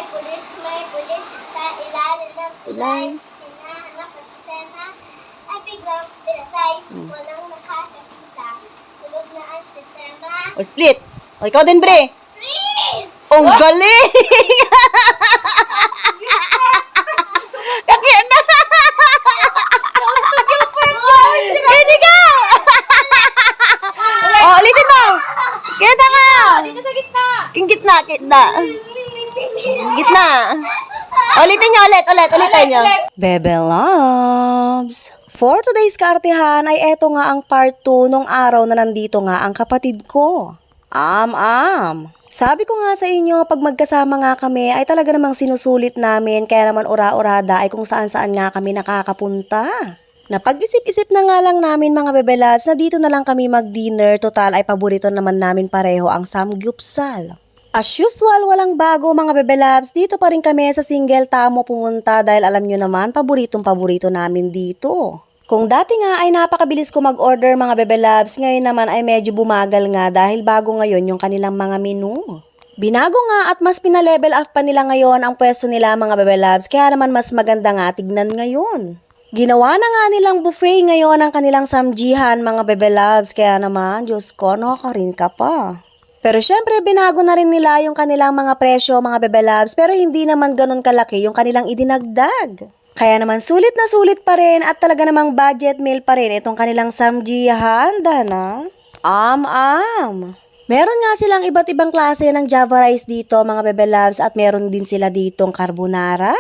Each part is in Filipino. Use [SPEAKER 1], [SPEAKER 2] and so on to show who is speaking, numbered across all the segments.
[SPEAKER 1] may pulis sa ilalim ng tulay. Hinahanap ang sistema ay biglang pinatay. Walang nakakakita. Tulog na ang sistema.
[SPEAKER 2] O, split. O, ikaw din, Bre.
[SPEAKER 1] Freeze!
[SPEAKER 2] Ang galing! Kaya na! Hindi ka! O, ulitin mo! Kita ka!
[SPEAKER 3] Dito sa gitna.
[SPEAKER 2] Yung gitna. Gitna. Ulitin nyo, ulitin nyo. Bebe Loves! For today's kaartihan ay eto nga ang part 2 nung araw na nandito nga ang kapatid ko. Sabi ko nga sa inyo, pag magkasama nga kami ay talaga namang sinusulit namin, kaya naman ura-urada ay kung saan-saan nga kami nakakapunta. Napag-isip-isip na nga lang namin mga Bebe Loves na dito na lang kami mag-dinner, total ay paborito naman namin pareho ang samgyupsal. As usual, walang bago mga Bebe Loves, dito pa rin kami sa Single Tamo pumunta dahil alam nyo naman, paboritong-paborito namin dito. Kung dati nga ay napakabilis ko mag-order mga Bebe Loves, ngayon naman ay medyo bumagal nga dahil bago ngayon yung kanilang mga menu. Binago nga at mas pinalevel up pa nila ngayon ang pwesto nila mga Bebe Loves, kaya naman mas maganda nga tignan ngayon. Ginawa na nga nilang buffet ngayon ang kanilang samjihan mga Bebe Loves, kaya naman, Diyos ko, nakakarin ka pa. Pero syempre, binago na rin nila yung kanilang mga presyo mga Bebe Loves, pero hindi naman ganun kalaki yung kanilang idinagdag. Kaya naman sulit na sulit pa rin at talaga namang budget meal pa rin itong kanilang samjihan, Dana. Meron nga silang iba't ibang klase ng Java rice dito mga Bebe Loves at meron din sila ditong carbonara.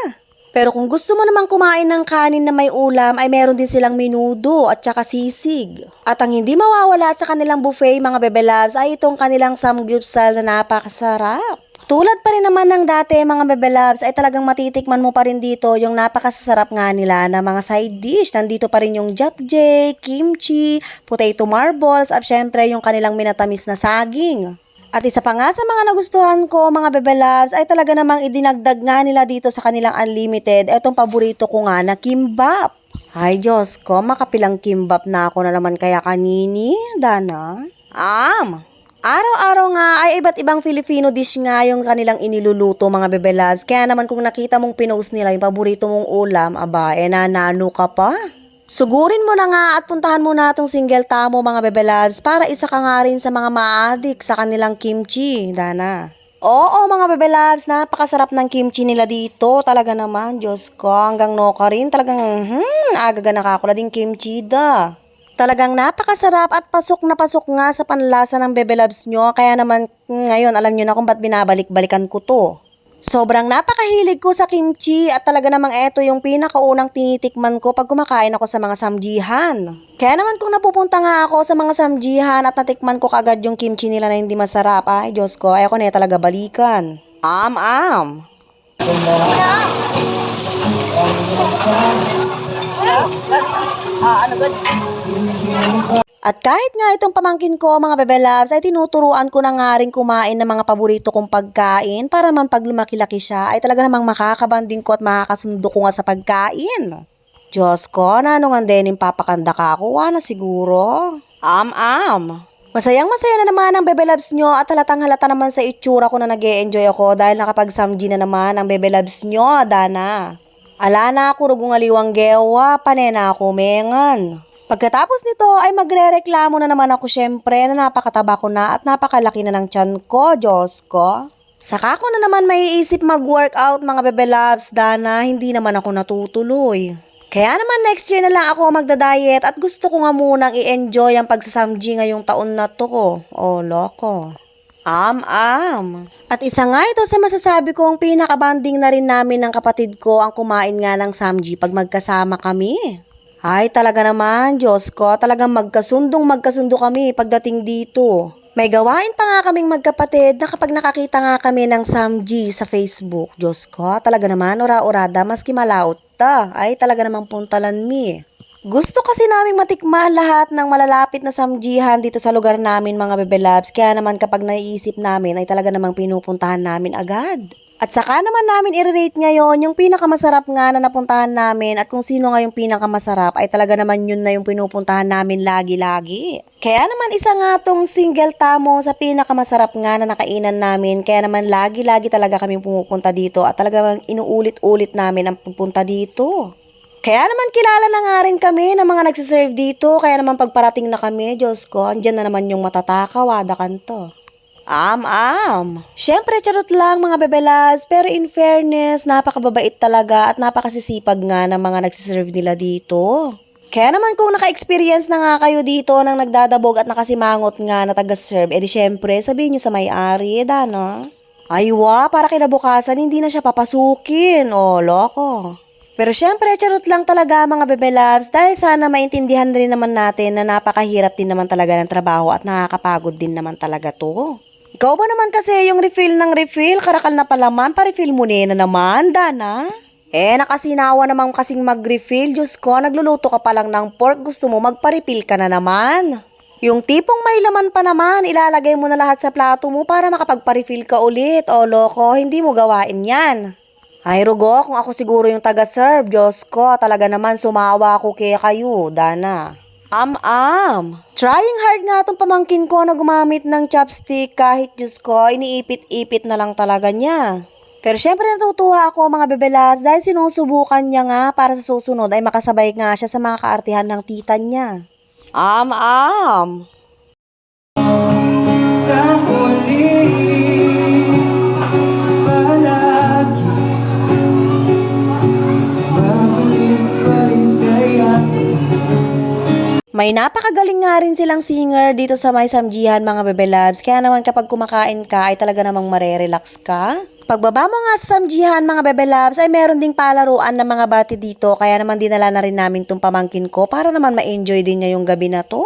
[SPEAKER 2] Pero kung gusto mo namang kumain ng kanin na may ulam ay meron din silang menudo at saka sisig. At ang hindi mawawala sa kanilang buffet mga Bebe Loves ay itong kanilang samgyupsal na napakasarap. Tulad pa rin naman ng dati mga Bebe Loves ay talagang matitikman mo pa rin dito yung napakasarap nga nila na mga side dish. Nandito pa rin yung japjay, kimchi, potato marbles at syempre yung kanilang minatamis na saging. At isa pa nga sa mga nagustuhan ko mga Bebe Loves ay talaga namang idinagdag nga nila dito sa kanilang unlimited etong paborito ko nga na kimbap. Ay Diyos ko, makapilang kimbap na ako na naman kaya kanini, Dana. Araw-araw nga ay iba't ibang Filipino dish nga yung kanilang iniluluto mga Bebe Loves. Kaya naman kung nakita mong pinost nila yung paborito mong ulam, aba, nanano ka pa. Sugurin mo na nga at puntahan mo na itong Single Tamo mga Bebe Loves para isa ka nga rin sa mga maadik sa kanilang kimchi, Dana. Oo mga Bebe Loves, napakasarap ng kimchi nila dito. Talaga naman, Diyos ko, hanggang no ka rin. Talagang, agaga nakakula din kimchi da. Talagang napakasarap at pasok na pasok nga sa panlasa ng Bebe Loves nyo. Kaya naman ngayon alam nyo na kung ba't binabalik-balikan ko to. Sobrang napakahilig ko sa kimchi at talaga namang eto yung pinakaunang tinitikman ko pag kumakain ako sa mga samjihan. Kaya naman kung napupunta nga ako sa mga samjihan at natikman ko kagad yung kimchi nila na hindi masarap, ay Diyos ko, ayoko na talaga balikan. At kahit nga itong pamangkin ko mga Bebe Loves ay tinuturuan ko na nga rin kumain ng mga paborito kong pagkain para naman pag lumaki-laki siya ay talaga namang makakabanding ko at makakasundo ko nga sa pagkain. Diyos ko, nanong din yung papakanda ka ako, na siguro. Masayang-masaya na naman ang Bebe Loves nyo at halatang halata naman sa itsura ko na nag-e-enjoy ako dahil nakapag-samji na naman ang Bebe Loves nyo, Dana. Ala na ako rugungaliwang gewa, panena ako mengan. Pagkatapos nito ay magrereklamo na naman ako syempre na napakataba ko na at napakalaki na ng tiyan ko, Diyos ko. Saka ko na naman maiisip mag-workout mga Bebe Loves, Dana, hindi naman ako natutuloy. Kaya naman next year na lang ako magda-diet at gusto ko nga munang i-enjoy ang pagsasamji ngayong taon na to. Oh, loko. At isa nga ito sa masasabi kong pinakabanding na rin namin ng kapatid ko ang kumain nga ng samji pag magkasama kami. Ay talaga naman, Diyos ko, talagang magkasundo kami pagdating dito. May gawain pa nga kaming magkapatid na kapag nakakita nga kami ng samji sa Facebook. Diyos ko, talaga naman, ura-urada, maski malaot ta. Ay talaga namang puntalan mi. Gusto kasi naming matikman lahat ng malalapit na samjihan dito sa lugar namin mga Bebe Loves. Kaya naman kapag naiisip namin ay talaga namang pinupuntahan namin agad. At saka naman namin i-rate ngayon yung pinakamasarap nga na napuntahan namin at kung sino nga yung pinakamasarap ay talaga naman yun na yung pinupuntahan namin lagi-lagi. Kaya naman isa nga tong single tamo sa pinakamasarap nga na nakainan namin kaya naman lagi-lagi talaga kami pumupunta dito at talaga inuulit-ulit namin ang pupunta dito. Kaya naman kilala na nga rin kami ng mga nagsiserve dito kaya naman pagparating na kami, Diyos ko, andyan na naman yung matatakaw, ada kanto. Siyempre, charot lang mga bebelas, pero in fairness, napakababait talaga at napakasisipag nga ng mga nagsiserve nila dito. Kaya naman kung naka-experience na nga kayo dito ng nagdadabog at nakasimangot nga na taga-serve, edi syempre, sabihin nyo sa may-ari, dano? Aywa, para kinabukasan, hindi na siya papasukin. O, loko. Pero syempre, charot lang talaga mga bebelabs dahil sana maintindihan rin naman natin na napakahirap din naman talaga ng trabaho at nakakapagod din naman talaga to. Ikaw ba naman kasi yung refill ng refill, karakal na palaman, pa-refill mo na naman, Dana? Nakasinawa naman kasing mag-refill, Diyos ko, nagluluto ka pa lang ng pork, gusto mo magpa-refill ka na naman. Yung tipong may laman pa naman, ilalagay mo na lahat sa plato mo para makapagpa-refill ka ulit. O loko, hindi mo gawain yan. Ay rugo, kung ako siguro yung taga-serve, Diyos ko, talaga naman sumawa ako kaya kayo, Dana. Trying hard nga itong pamangkin ko na gumamit ng chopstick kahit Diyos ko, iniipit-ipit na lang talaga niya. Pero syempre natutuwa ako mga bebelabs dahil sinusubukan niya nga para sa susunod ay makasabay nga siya sa mga kaartihan ng tita niya.
[SPEAKER 3] Sa huli, palagi babalik pa rin sa'yo.
[SPEAKER 2] May napakagaling nga rin silang singer dito sa may samjihan mga bebelabs. Kaya naman kapag kumakain ka ay talaga namang marerelax ka. Pagbaba mo nga sa samjihan mga bebelabs ay meron ding palaruan ng mga bati dito. Kaya naman dinala na rin namin tong pamangkin ko para naman ma-enjoy din niya yung gabi na to.